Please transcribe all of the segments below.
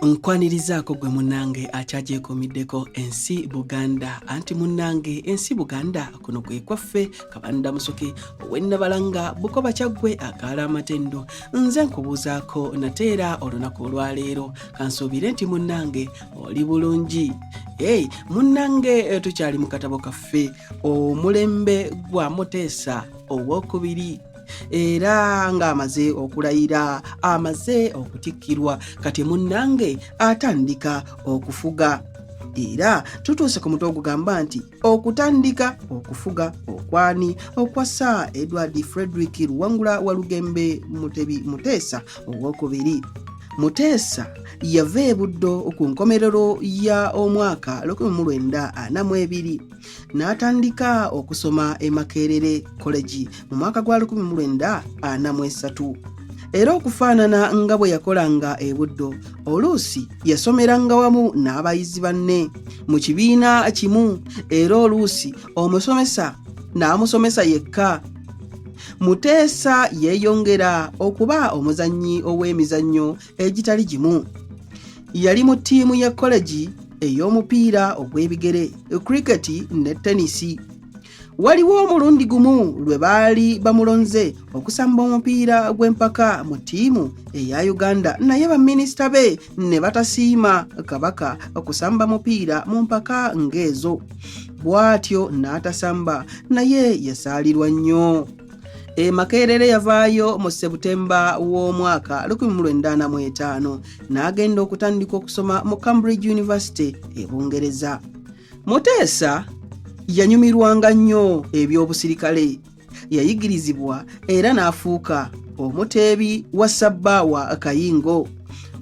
Nkwanirizaako gwe munnange akyajeekomiddeko ensi Buganda. Anti munnange ensi Buganda kuno kwe kwaffe Kabanda Musoke ow'Ennabalanga Bukoba Kyaggwe akaala amatendo. Nze nkubuuzaako nateera olunaku olwaleero kansuubire nti munnange oli bulungi. Munnange tukyali mu katabo kaffe omulembe gwa Muteesa owokubiri. Era ng'amaze okulayira amaze okutikkirwa kati munnange atandika okufuga. Era tutuuse ku mutwe ogugamba nti okutandika okufuga okwani okwa Sir Edward Frederick Luwangula Walugembe Mutebi Muteesa owokubiri. Muteesa yava e Buddo ku nkomerero ya omwaka 1942 n'atandika okusoma e Makerere College mu mwaka gwa 1943. Era okufaanana nga bwe yakolanga e Buddo, oluusi yasomeranga wamu n'abayizi banne mu kibiina kimu, era oluusi omusomesa n'amusomesa yekka. Muteesa yeeyongera okuba omuzannyi ow'emizannyo egitali gimu. Yali mu ttiimu ya college ey'omupiira ogw'ebigere, cricket ne tenisi. Waliwo omulundi gumu lwe baali bamulonze okusamba omupiira gw'empaka mu ttiimu eya Uganda, naye baminisita be ne batasiima Kabaka okusamba mupiira mu mpaka ng'ezo. Bw'atyo n'atasamba, naye yasaalirwa nnyo. Makerere yavaayo mu Septemba w'omwaka 1945 n'agenda okutandika okusoma mu Cambridge University e Bungereza. Muteesa yanyumirwanga nnyo eby'obusirikale. Yayigirizibwa era n'afuuka omuteebi wa Sabbaawa Kayingo.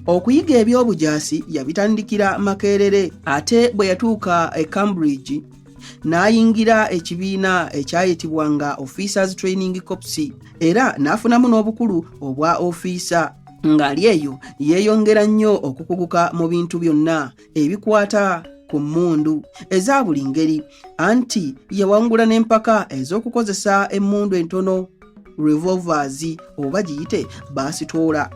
Okuyiga eby'obujaasi yabitandikira Makerere, ate bwe yatuuka e Cambridge n'ayingira ekibiina ekyayitibwanga Officers Training Corps era n'afunamu n'obukulu obwa ofiisa. Ng'ali eyo yeeyongera nnyo okukuguka mu bintu byonna ebikwata ku mmundu eza buli ngeri, anti yawangula n'empaka ez'okukozesa emmundu entono, revolvers oba giyite baasitoola.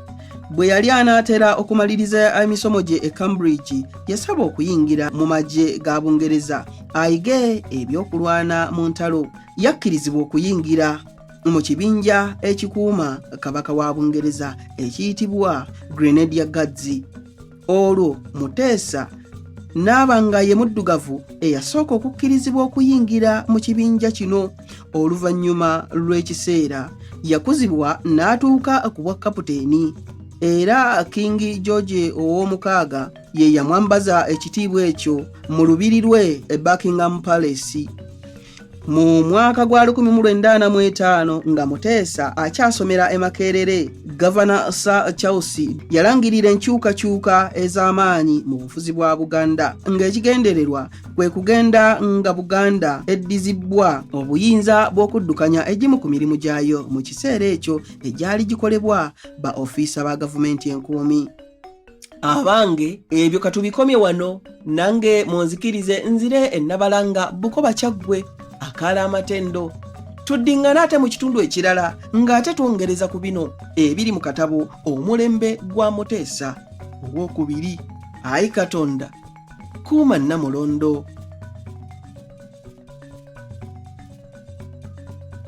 Bwe yali anaatera okumaliriza emisomo gye e Cambridge, yasaba okuyingira mu magye ga Bungereza ayige ebyokulwana mu ntalo. Yakkirizibwa okuyingira mu kibinja ekikuuma Kabaka wa Bungereza ekiyitibwa Grenadier Guards. Olwo Muteesa n'aba nga ye muddugavu eyasooka okukkirizibwa okuyingira mu kibinja kino. Oluvannyuma lw'ekiseera yakuzibwa n'atuuka ku bwa kapiteeni. Era King George ow'omukaaga ye yamwambaza ekitiibwa ekyo mu lubiri lwe e Buckingham Palace. Mu mwaka gwa 1945 nga Muteesa akyasomera e Makerere, Governor Sir Charles yalangirira enkyukakyuka ez'amaanyi mu bufuzi bwa Buganda, ng'ekigendererwa kwe kugenda nga Buganda eddizibbwa obuyinza bw'okuddukanya egimu ku mirimu gyayo mu kiseera ekyo egyali gikolebwa ba ofiisa ba gavumenti enkuumi. Abange ebyo katubikomye wano, nange munzikirize nzire e Nnabalanga Bukoba Kyaggwe akaala amatendo. Tuddingana ate mu kitundu ekirala ng'ate twongereza ku bino ebiri mu katabo omulembe gwa Muteesa owokubiri. Ayi Katonda, kuuma Nnamulondo.